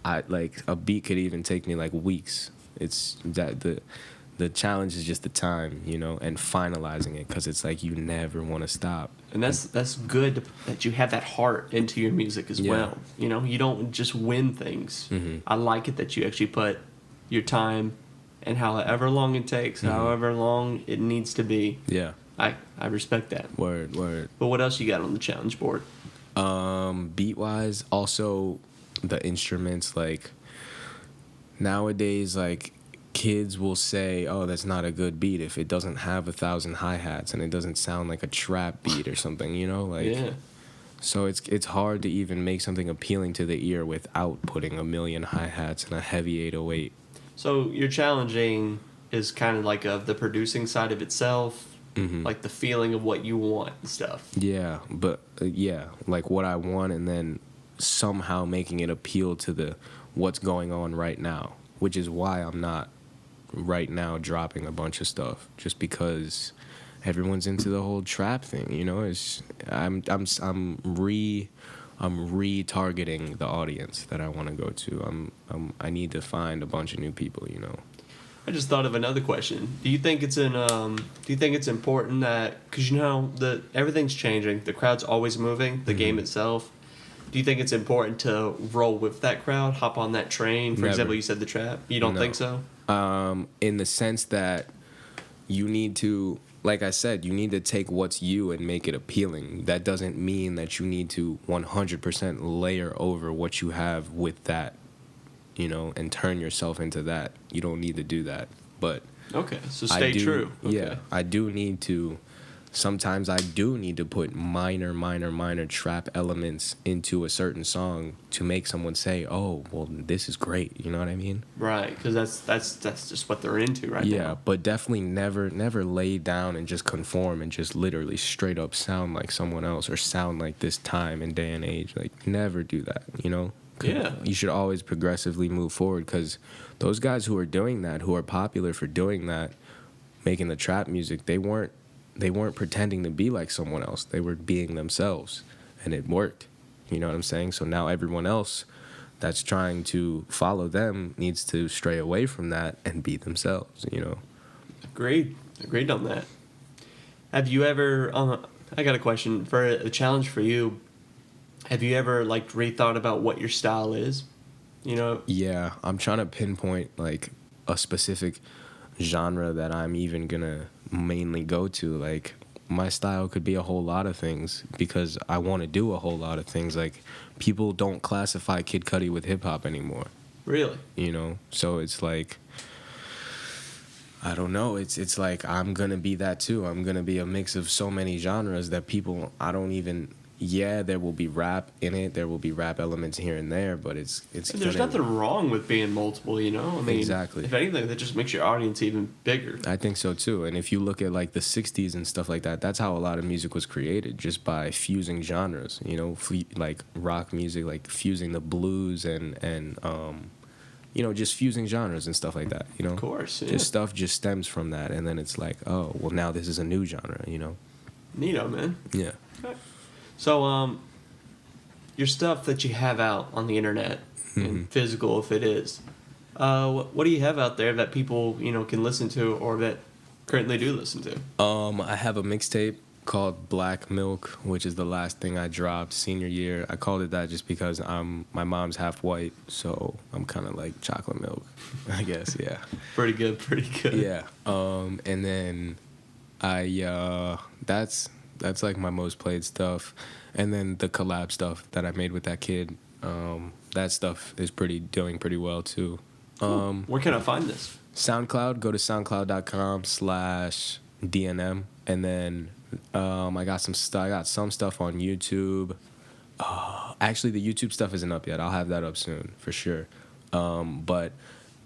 a beat could even take me like weeks. It's that the challenge is just the time, and finalizing it, because it's like you never want to stop. And that's good that you have that heart into your music as Yeah. well. You don't just win things. I like it that you actually put your time and however long it takes, however long it needs to be. Yeah. I respect that. Word. But what else you got on the challenge board? Beat wise, also the instruments, like nowadays, like kids will say, oh, that's not a good beat if it doesn't have 1,000 hi-hats and it doesn't sound like a trap beat or something, Yeah. So it's hard to even make something appealing to the ear without putting 1,000,000 hi-hats and a heavy 808. So your challenging is kind of like of the producing side of itself, like the feeling of what you want and stuff. Yeah, but like what I want, and then somehow making it appeal to what's going on right now, which is why I'm not right now dropping a bunch of stuff, just because everyone's into the whole trap thing. It's I'm retargeting the audience that I want to go to. I need to find a bunch of new people. I just thought of another question. Do you think it's important that, because that everything's changing, the crowd's always moving, the game itself. Do you think it's important to roll with that crowd, hop on that train? For Never. example, you said the trap. You don't No. think so? In the sense that you need to, like I said, you need to take what's you and make it appealing. That doesn't mean that you need to 100% layer over what you have with that, and turn yourself into that. You don't need to do that. But Okay, so stay true. Okay. Yeah, I do need to. Sometimes I do need to put minor trap elements into a certain song to make someone say, "Oh, well, this is great." You know what I mean? Right, because that's just what they're into right now. Yeah, but definitely never lay down and just conform and just literally straight up sound like someone else or sound like this time and day and age. Like, never do that. Yeah. You should always progressively move forward, because those guys who are doing that, who are popular for doing that, making the trap music, they weren't pretending to be like someone else. They were being themselves, and it worked. You know what I'm saying? So now everyone else that's trying to follow them needs to stray away from that and be themselves, Agreed on that. Have you ever? I got a question for a challenge for you. Have you ever rethought about what your style is? Yeah, I'm trying to pinpoint like a specific genre that I'm even gonna mainly go to. Like, my style could be a whole lot of things, because I want to do a whole lot of things. Like, people don't classify Kid Cudi with hip hop anymore. Really? So it's like, I don't know. It's like I'm gonna be that too. I'm gonna be a mix of so many genres that people, I don't even. Yeah, there will be rap in it. There will be rap elements here and there, but it's. And there's nothing wrong with being multiple, I mean, Exactly. If anything, that just makes your audience even bigger. I think so too. And if you look at like the 60s and stuff like that, that's how a lot of music was created, just by fusing genres, like rock music, like fusing the blues and just fusing genres and stuff like that, Of course, yeah. Just stuff just stems from that, and then it's like, oh, well, now this is a new genre, Neato, man. Yeah. Okay. So, your stuff that you have out on the internet, and physical if it is. What do you have out there that people can listen to or that currently do listen to? I have a mixtape called Black Milk, which is the last thing I dropped senior year. I called it that just because my mom's half white, so I'm kind of like chocolate milk, I guess. Yeah. Pretty good. Yeah. And then that's like my most played stuff, and then the collab stuff that I made with that kid. That stuff is doing pretty well too. Where can I find this? SoundCloud. Go to soundcloud.com/DNM, and then I got some stuff on YouTube. Actually, the YouTube stuff isn't up yet. I'll have that up soon for sure. But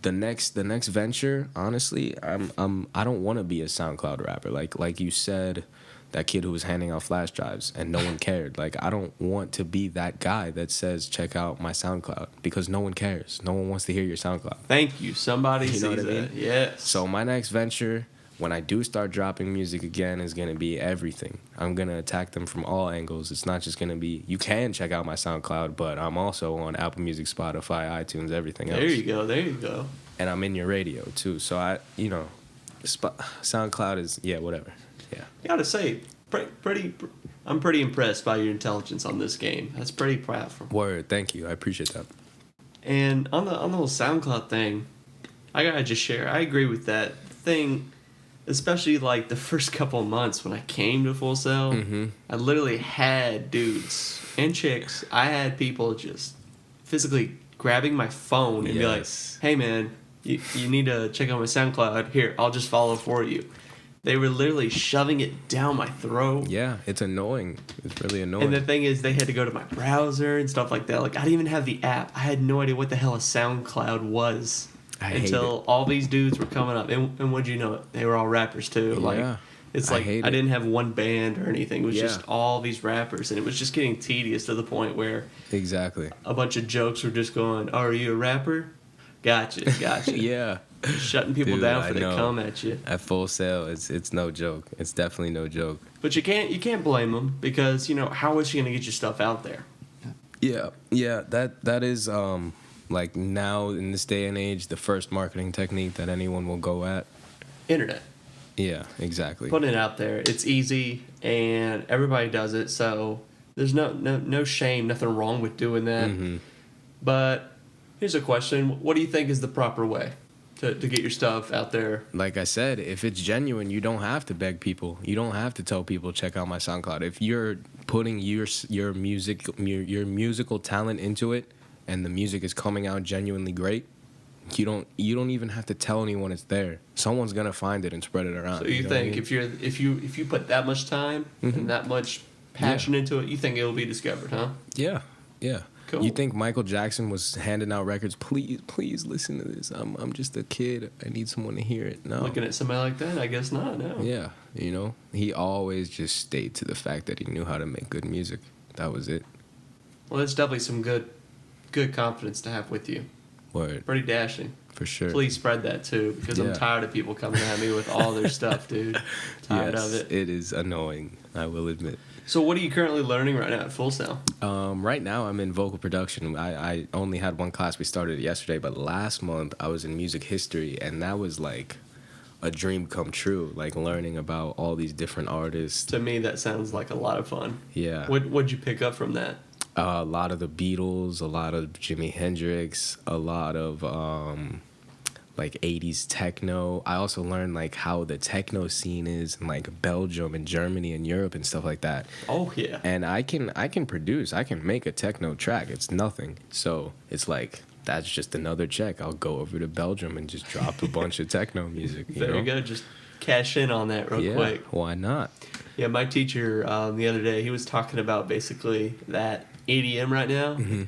the next venture, honestly, I don't want to be a SoundCloud rapper. Like you said, that kid who was handing out flash drives and no one cared. Like, I don't want to be that guy that says, check out my SoundCloud, because no one cares. No one wants to hear your SoundCloud. Thank you. Somebody You know sees what I mean? that. Yes. So my next venture, when I do start dropping music again, is going to be everything. I'm going to attack them from all angles. It's not just going to be, you can check out my SoundCloud, but I'm also on Apple Music, Spotify, iTunes, everything else. There you go. And I'm in your radio, too. So SoundCloud is, whatever. Yeah. I gotta say, I'm pretty impressed by your intelligence on this game. That's pretty powerful. Word, thank you. I appreciate that. And on the whole SoundCloud thing, I gotta just share. I agree with that thing, especially like the first couple of months when I came to Full Sail. Mm-hmm. I literally had dudes and chicks. I had people just physically grabbing my phone and be like, "Hey man, you need to check out my SoundCloud. Here, I'll just follow for you." They were literally shoving it down my throat. Yeah, it's annoying. It's really annoying. And the thing is, they had to go to my browser and stuff like that. Like, I didn't even have the app. I had no idea what the hell a SoundCloud was until all these dudes were coming up. And what'd you know? They were all rappers, too. Like, it's like I didn't have one band or anything. It was just all these rappers. And it was just getting tedious to the point where a bunch of jokes were just going, "Oh, are you a rapper? Gotcha. Yeah. Shutting people down for they come at you. At Full Sail, it's no joke. It's definitely no joke. But you can't blame them, because how is she gonna get your stuff out there? Yeah. That is like now in this day and age, the first marketing technique that anyone will go at. Internet. Yeah, exactly. Putting it out there, it's easy and everybody does it. So there's no shame, nothing wrong with doing that. Mm-hmm. But here's a question: what do you think is the proper way to get your stuff out there? Like I said, if it's genuine, you don't have to beg people. You don't have to tell people, check out my SoundCloud. If you're putting your musical talent into it, and the music is coming out genuinely great, you don't even have to tell anyone it's there. Someone's gonna find it and spread it around. So you think if you put that much time and that much passion into it, you think it'll be discovered, huh? Yeah. Cool. You think Michael Jackson was handing out records? Please listen to this. I'm just a kid. I need someone to hear it. No. Looking at somebody like that, I guess not. No. Yeah, he always just stayed to the fact that he knew how to make good music. That was it. Well, that's definitely some good confidence to have with you. Word. Pretty dashing. For sure. Please spread that too, because I'm tired of people coming at me with all their stuff, dude. Tired of it. It is annoying, I will admit. So what are you currently learning right now at Full Sail? Right now I'm in vocal production. I only had one class. We started it yesterday, but last month I was in music history, and that was like a dream come true, like learning about all these different artists. To me, that sounds like a lot of fun. Yeah. What'd you pick up from that? A lot of the Beatles, a lot of Jimi Hendrix, a lot of like 80s techno. I also learned like how the techno scene is in like Belgium and Germany and Europe and stuff like that. Oh yeah. And I can produce, I can make a techno track. It's nothing. So it's like, that's just another check. I'll go over to Belgium and just drop a bunch of techno music. There you go. Just cash in on that real quick. Why not? Yeah, my teacher the other day, he was talking about basically that EDM right now. Mm-hmm.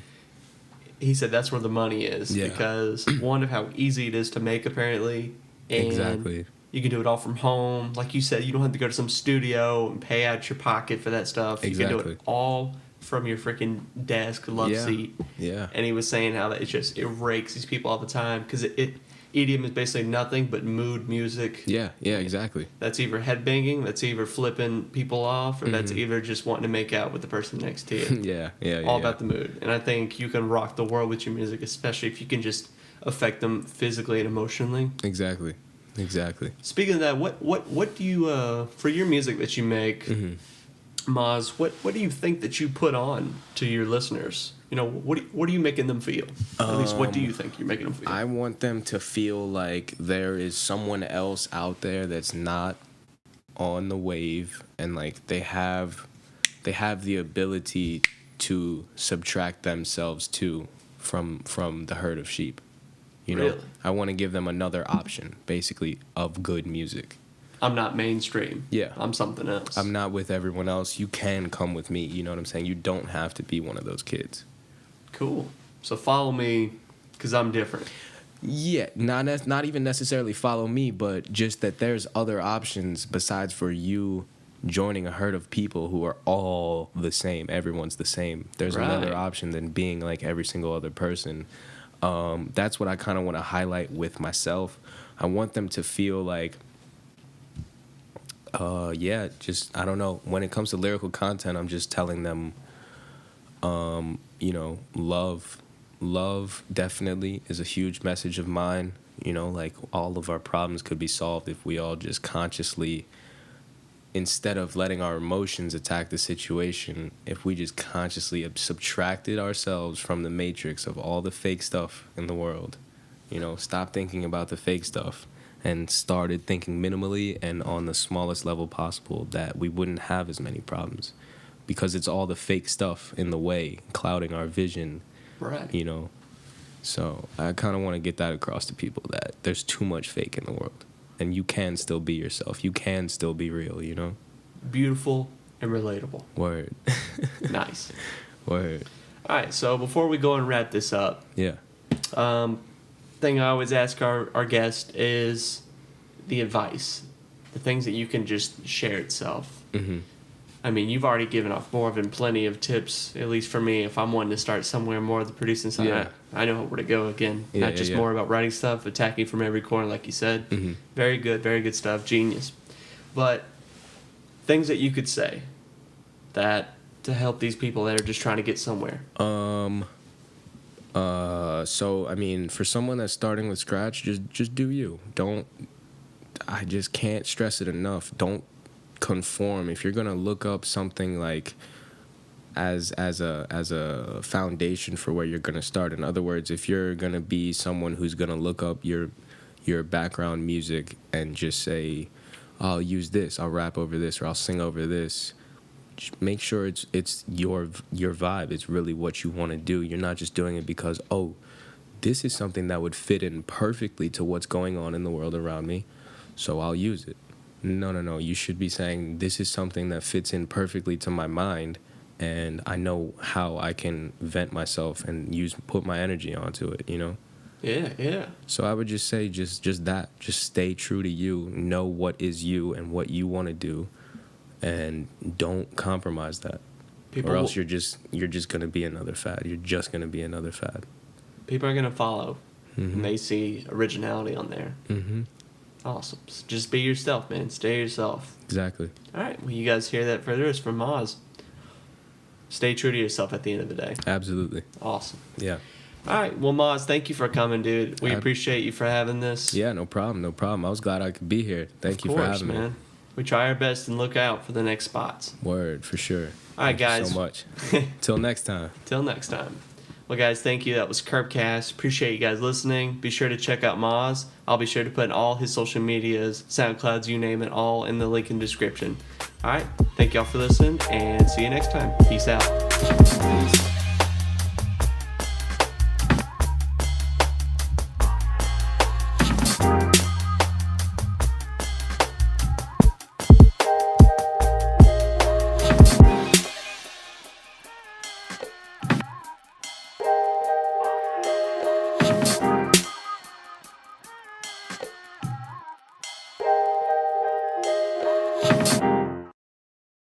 He said that's where the money is because one of how easy it is to make apparently, and you can do it all from home. Like you said, you don't have to go to some studio and pay out your pocket for that stuff. You can do it all from your freaking desk, love seat. Yeah. And he was saying how that it rakes these people all the time because it EDM is basically nothing but mood music. Yeah, exactly. That's either headbanging, that's either flipping people off, or that's either just wanting to make out with the person next to you. All about the mood. And I think you can rock the world with your music, especially if you can just affect them physically and emotionally. Exactly. Speaking of that, what do you for your music that you make, Moz? What do you think that you put on to your listeners? You know, what are you making them feel? At least, what do you think you're making them feel? I want them to feel like there is someone else out there that's not on the wave, and like they have the ability to subtract themselves too from the herd of sheep. You know, really? I want to give them another option, basically, of good music. I'm not mainstream. Yeah. I'm something else. I'm not with everyone else. You can come with me. You know what I'm saying? You don't have to be one of those kids. Cool. So follow me, because I'm different. Yeah, not even necessarily follow me, but just that there's other options besides for you joining a herd of people who are all the same. Everyone's the same. There's another option than being like every single other person. That's what I kind of want to highlight with myself. I want them to feel like, just, I don't know. When it comes to lyrical content, I'm just telling them, you know, love definitely is a huge message of mine. You know, like all of our problems could be solved if we all just consciously, instead of letting our emotions attack the situation, if we just consciously subtracted ourselves from the matrix of all the fake stuff in the world, you know, stop thinking about the fake stuff and started thinking minimally and on the smallest level possible, that we wouldn't have as many problems, because it's all the fake stuff in the way, clouding our vision, you know. So I kind of want to get that across to people, that there's too much fake in the world. And you can still be yourself. You can still be real, you know? Beautiful and relatable. Word. Nice. Word. All right, so before we go and wrap this up, yeah. Thing I always ask our guest is the advice, the things that you can just share itself. Mm-hmm. I mean, you've already given off more than plenty of tips, at least for me, if I'm wanting to start somewhere more of the producing side. Yeah. I know where to go again. Not just more about writing stuff, attacking from every corner, like you said. Mm-hmm. Very good stuff. Genius. But things that you could say that to help these people that are just trying to get somewhere. So I mean, for someone that's starting with scratch, just do you. I just can't stress it enough. Don't conform. If you're gonna look up something like as a foundation for where you're gonna start, in other words, if you're gonna be someone who's gonna look up your background music and just say, I'll use this, I'll rap over this, or I'll sing over this, just make sure it's your vibe. It's really what you want to do. You're not just doing it because, oh, this is something that would fit in perfectly to what's going on in the world around me, so I'll use it. No. You should be saying, this is something that fits in perfectly to my mind, and I know how I can vent myself and put my energy onto it, you know? Yeah. So I would just say just that. Just stay true to you. Know what is you and what you want to do, and don't compromise that. Or else you're just going to be another fad. You're just going to be another fad. People are going to follow, and they see originality on there. Mm-hmm. Awesome. Just be yourself, man. Stay yourself. Exactly. All right. Well, you guys hear that further. It's from Moz. Stay true to yourself at the end of the day. Absolutely. Awesome. Yeah. All right. Well, Moz, thank you for coming, dude. We appreciate you for having this. Yeah, no problem. I was glad I could be here. Thank you for having me. We try our best and look out for the next spots. Word, for sure. All right, guys. Thank you so much. Till next time. Till next time. Well, guys, thank you. That was KirbKast. Appreciate you guys listening. Be sure to check out Moz. I'll be sure to put all his social medias, SoundClouds, you name it, all in the link in the description. All right. Thank y'all for listening, and see you next time. Peace out. Peace.